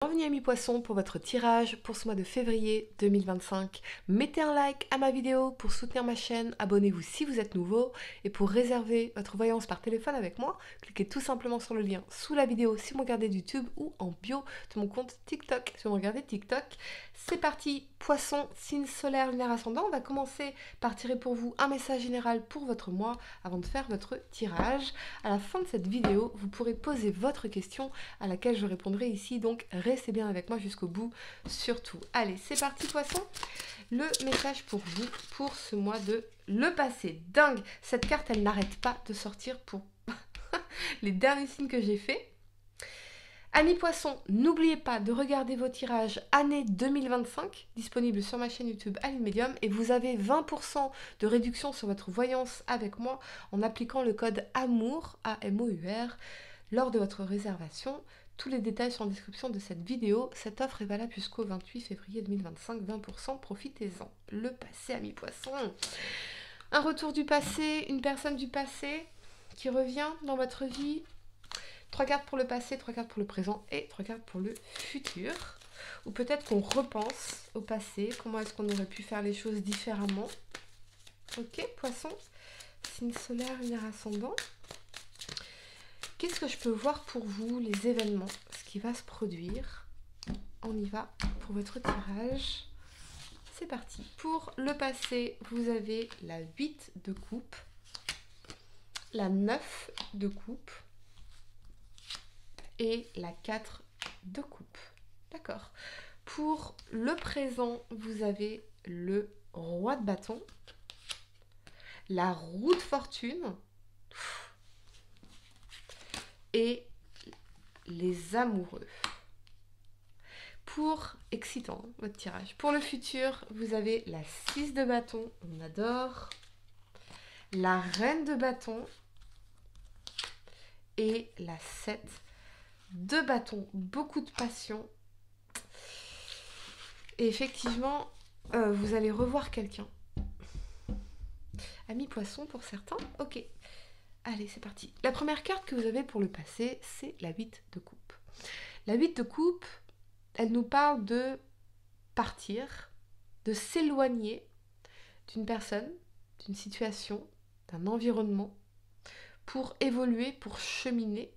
Bienvenue amis poissons pour votre tirage pour ce mois de février 2025. Mettez un like à ma vidéo pour soutenir ma chaîne, abonnez-vous si vous êtes nouveau et pour réserver votre voyance par téléphone avec moi, cliquez tout simplement sur le lien sous la vidéo si vous me regardez de YouTube ou en bio de mon compte TikTok si vous me regardez TikTok. C'est parti, poisson, signe solaire, lunaire ascendant. On va commencer par tirer pour vous un message général pour votre mois avant de faire votre tirage. À la fin de cette vidéo, vous pourrez poser votre question à laquelle je répondrai ici, donc restez bien avec moi jusqu'au bout, surtout. Allez, c'est parti poisson. Le message pour vous, pour ce mois de le passé. Dingue, cette carte, elle n'arrête pas de sortir pour les derniers signes que j'ai faits. Amis poissons, n'oubliez pas de regarder vos tirages année 2025, disponibles sur ma chaîne YouTube Aline Medium, et vous avez 20% de réduction sur votre voyance avec moi en appliquant le code AMOUR, A-M-O-U-R, lors de votre réservation. Tous les détails sont en description de cette vidéo. Cette offre est valable jusqu'au 28 février 2025, 20%, profitez-en. Le passé, amis poissons. Un retour du passé, une personne du passé qui revient dans votre vie. 3 cartes pour le passé, 3 cartes pour le présent et 3 cartes pour le futur. Ou peut-être qu'on repense au passé, comment est-ce qu'on aurait pu faire les choses différemment. Ok, poisson, signe solaire, lunaire ascendant. Qu'est-ce que je peux voir pour vous, les événements, ce qui va se produire? On y va pour votre tirage. C'est parti. Pour le passé, vous avez la 8 de coupe, la 9 de coupe et la 4 de coupe. D'accord. Pour le présent, vous avez le roi de bâton, la roue de fortune et les amoureux. Pour, excitant votre tirage, pour le futur, vous avez la 6 de bâton, on adore, la reine de bâton et la 7 de bâton, beaucoup de passion. Et effectivement, vous allez revoir quelqu'un. Ami poisson pour certains, ok. Allez, c'est parti. La première carte que vous avez pour le passé, c'est la 8 de coupe. La 8 de coupe, elle nous parle de partir, de s'éloigner d'une personne, d'une situation, d'un environnement, pour évoluer, pour cheminer,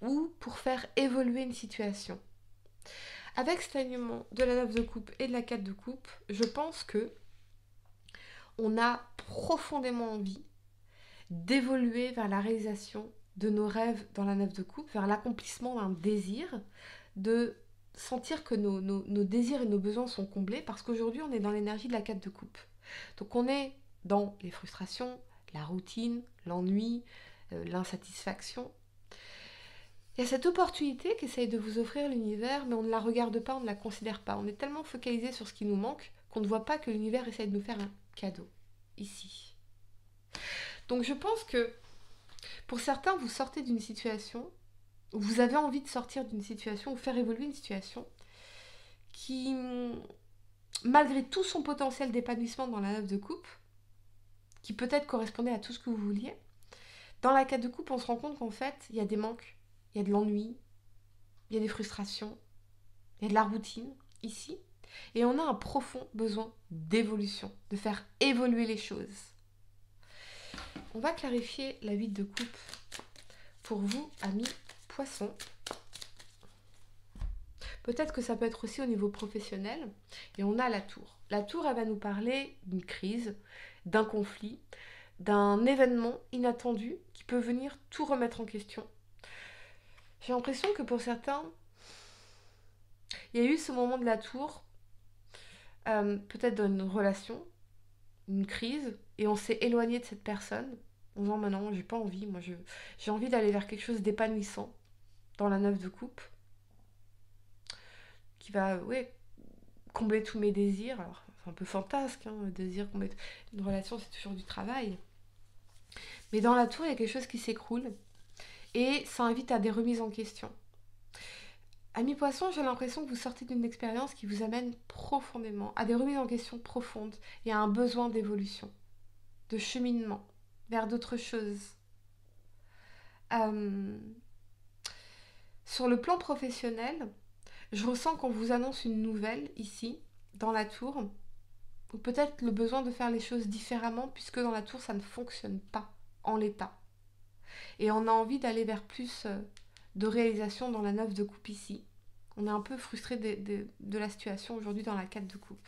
ou pour faire évoluer une situation. Avec cet alignement de la 9 de coupe et de la 4 de coupe, je pense que on a profondément envie d'évoluer vers la réalisation de nos rêves dans la 9 de coupe, vers l'accomplissement d'un désir, de sentir que nos désirs et nos besoins sont comblés, parce qu'aujourd'hui on est dans l'énergie de la 4 de coupe. Donc on est dans les frustrations, la routine, l'ennui, l'insatisfaction. Il y a cette opportunité qu'essaye de vous offrir l'univers, mais on ne la regarde pas, on ne la considère pas. On est tellement focalisé sur ce qui nous manque qu'on ne voit pas que l'univers essaye de nous faire un cadeau, ici. Donc je pense que pour certains, vous sortez d'une situation, ou vous avez envie de sortir d'une situation, ou faire évoluer une situation qui, malgré tout son potentiel d'épanouissement dans la 9 de coupe, qui peut-être correspondait à tout ce que vous vouliez, dans la 4 de coupe, on se rend compte qu'en fait, il y a des manques, il y a de l'ennui, il y a des frustrations, il y a de la routine, ici. Et on a un profond besoin d'évolution, de faire évoluer les choses. On va clarifier la 8 de coupe pour vous, amis poissons. Peut-être que ça peut être aussi au niveau professionnel. Et on a la tour. La tour, elle va nous parler d'une crise, d'un conflit, d'un événement inattendu qui peut venir tout remettre en question. J'ai l'impression que pour certains, il y a eu ce moment de la tour, peut-être dans une relation, une crise, et on s'est éloigné de cette personne en disant maintenant j'ai pas envie, moi j'ai envie d'aller vers quelque chose d'épanouissant dans la 9 de coupe qui va combler tous mes désirs. Alors c'est un peu fantasque, hein, le désir, combler une relation, c'est toujours du travail, mais dans la tour il y a quelque chose qui s'écroule et ça invite à des remises en question. Amis poissons, j'ai l'impression que vous sortez d'une expérience qui vous amène profondément à des remises en question profondes et à un besoin d'évolution, de cheminement vers d'autres choses. Sur le plan professionnel, Je ressens qu'on vous annonce une nouvelle ici, dans la tour, ou peut-être le besoin de faire les choses différemment, puisque dans la tour, ça ne fonctionne pas en l'état. Et on a envie d'aller vers plus de réalisation dans la 9 de coupe ici. On est un peu frustré de la situation aujourd'hui dans la 4 de coupe.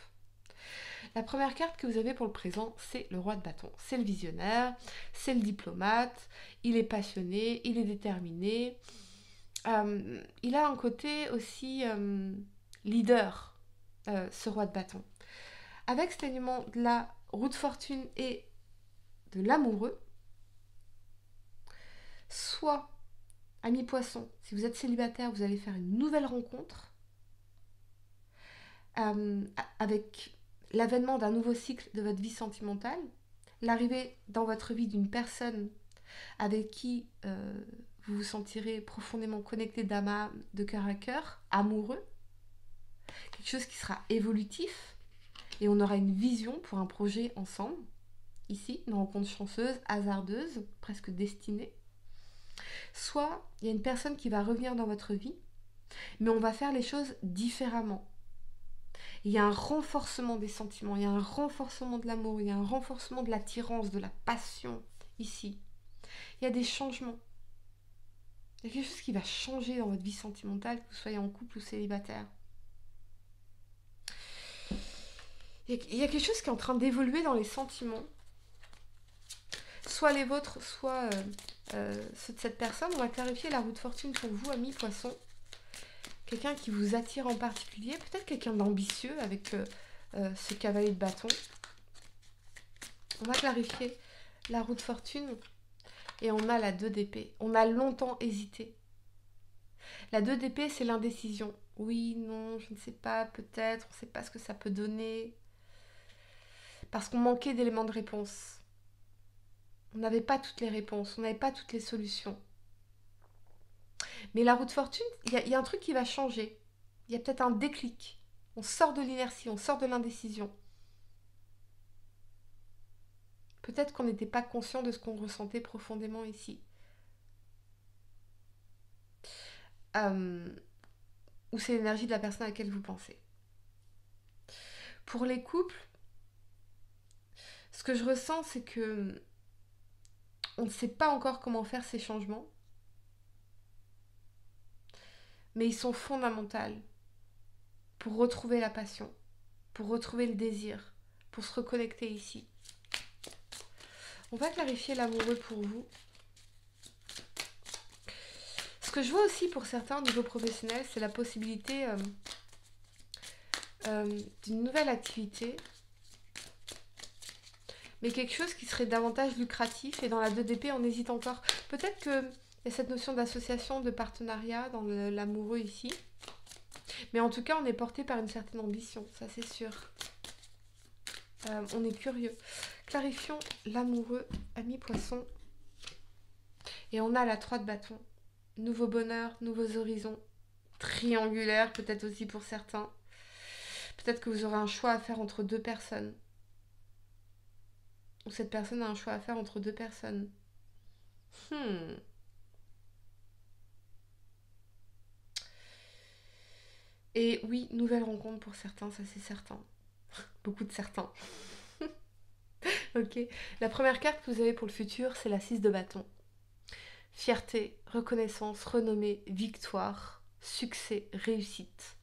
La première carte que vous avez pour le présent, c'est le roi de bâton. C'est le visionnaire, c'est le diplomate, il est passionné, il est déterminé. Il a un côté aussi leader, ce roi de bâton. Avec cet élément de la roue de fortune et de l'amoureux, soit, ami poisson, si vous êtes célibataire, vous allez faire une nouvelle rencontre avec l'avènement d'un nouveau cycle de votre vie sentimentale, l'arrivée dans votre vie d'une personne avec qui vous vous sentirez profondément connecté d'âme à âme, de cœur à cœur, amoureux, quelque chose qui sera évolutif, et on aura une vision pour un projet ensemble, ici, une rencontre chanceuse, hasardeuse, presque destinée. Soit il y a une personne qui va revenir dans votre vie, mais on va faire les choses différemment. Il y a un renforcement des sentiments, il y a un renforcement de l'amour, il y a un renforcement de l'attirance, de la passion, ici. Il y a des changements. Il y a quelque chose qui va changer dans votre vie sentimentale, que vous soyez en couple ou célibataire. Il y a quelque chose qui est en train d'évoluer dans les sentiments. Soit les vôtres, soit ceux de cette personne. On va clarifier la roue de fortune pour vous, amis poissons. Quelqu'un qui vous attire en particulier. Peut-être quelqu'un d'ambitieux avec ce cavalier de bâton. On va clarifier la roue de fortune. Et on a la 2 d'épée. On a longtemps hésité. La 2 d'épée, c'est l'indécision. Oui, non, je ne sais pas, peut-être, on ne sait pas ce que ça peut donner. Parce qu'on manquait d'éléments de réponse. On n'avait pas toutes les réponses, on n'avait pas toutes les solutions. Mais la roue de fortune, il y a un truc qui va changer. Il y a peut-être un déclic. On sort de l'inertie, on sort de l'indécision. Peut-être qu'on n'était pas conscient de ce qu'on ressentait profondément ici. Ou c'est l'énergie de la personne à laquelle vous pensez. Pour les couples, ce que je ressens, c'est que on ne sait pas encore comment faire ces changements, mais ils sont fondamentaux pour retrouver la passion, pour retrouver le désir, pour se reconnecter ici. On va clarifier l'amoureux pour vous. Ce que je vois aussi pour certains au niveau professionnel, c'est la possibilité d'une nouvelle activité, mais quelque chose qui serait davantage lucratif. Et dans la 2 d'épée, on hésite encore. Peut-être qu'il y a cette notion d'association, de partenariat dans l'amoureux ici. Mais en tout cas, on est porté par une certaine ambition, ça c'est sûr. On est curieux. Clarifions l'amoureux, ami poisson. Et on a la 3 de bâton. Nouveau bonheur, nouveaux horizons. Triangulaire, peut-être aussi pour certains. Peut-être que vous aurez un choix à faire entre 2 personnes. Ou cette personne a un choix à faire entre 2 personnes. Et oui, nouvelle rencontre pour certains, ça c'est certain. Beaucoup de certains. Ok. La première carte que vous avez pour le futur, c'est la 6 de bâton. Fierté, reconnaissance, renommée, victoire, succès, réussite.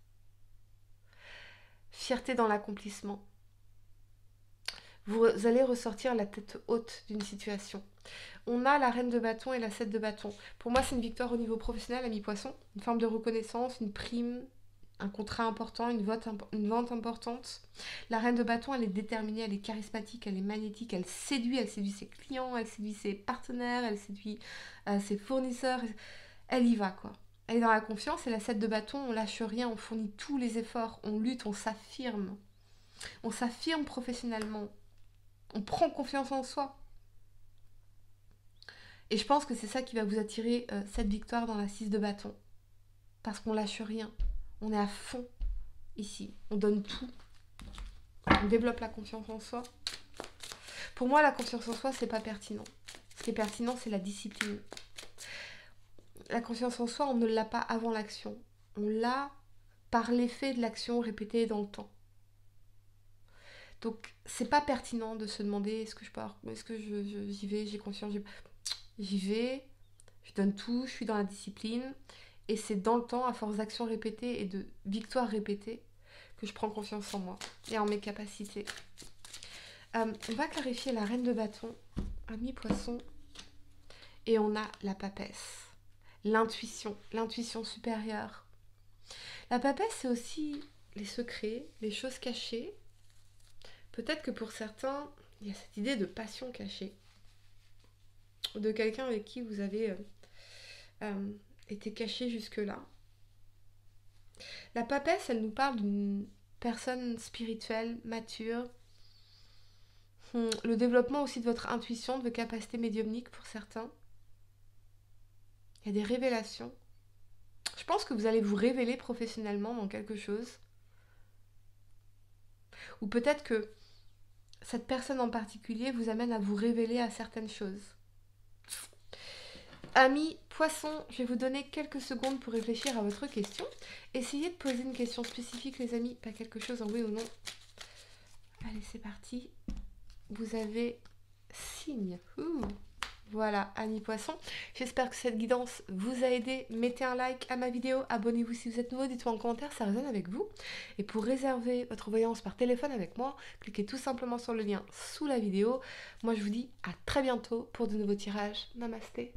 Fierté dans l'accomplissement. Vous allez ressortir la tête haute d'une situation. On a la reine de bâton et la 7 de bâton. Pour moi, c'est une victoire au niveau professionnel, ami poisson. Une forme de reconnaissance, une prime, un contrat important, une vente importante. La reine de bâton, elle est déterminée, elle est charismatique, elle est magnétique, elle séduit ses clients, elle séduit ses partenaires, elle séduit ses fournisseurs. Elle y va, quoi. Elle est dans la confiance. Et la 7 de bâton, on lâche rien, on fournit tous les efforts, on lutte, on s'affirme. On s'affirme professionnellement. On prend confiance en soi. Et je pense que c'est ça qui va vous attirer cette victoire dans la 6 de bâton. Parce qu'on lâche rien. On est à fond ici. On donne tout. On développe la confiance en soi. Pour moi, la confiance en soi, c'est pas pertinent. Ce qui est pertinent, c'est la discipline. La confiance en soi, on ne l'a pas avant l'action. On l'a par l'effet de l'action répétée dans le temps. Donc, c'est pas pertinent de se demander est-ce que j'y vais, j'ai conscience, j'y vais, je donne tout, je suis dans la discipline. Et c'est dans le temps, à force d'actions répétées et de victoires répétées, que je prends confiance en moi et en mes capacités. On va clarifier la reine de bâton, ami poisson, et on a la papesse, l'intuition supérieure. La papesse, c'est aussi les secrets, les choses cachées. Peut-être que pour certains, il y a cette idée de passion cachée, de quelqu'un avec qui vous avez été caché jusque-là. La papesse, elle nous parle d'une personne spirituelle, mature, le développement aussi de votre intuition, de vos capacités médiumniques pour certains. Il y a des révélations. Je pense que vous allez vous révéler professionnellement dans quelque chose. Ou peut-être que cette personne en particulier vous amène à vous révéler à certaines choses. Amis poissons, je vais vous donner quelques secondes pour réfléchir à votre question. Essayez de poser une question spécifique, les amis, pas quelque chose en oui ou non. Allez, c'est parti. Vous avez signe. Voilà, amis poissons. J'espère que cette guidance vous a aidé. Mettez un like à ma vidéo, abonnez-vous si vous êtes nouveau, dites-moi en commentaire, ça résonne avec vous. Et pour réserver votre voyance par téléphone avec moi, cliquez tout simplement sur le lien sous la vidéo. Moi, je vous dis à très bientôt pour de nouveaux tirages. Namasté.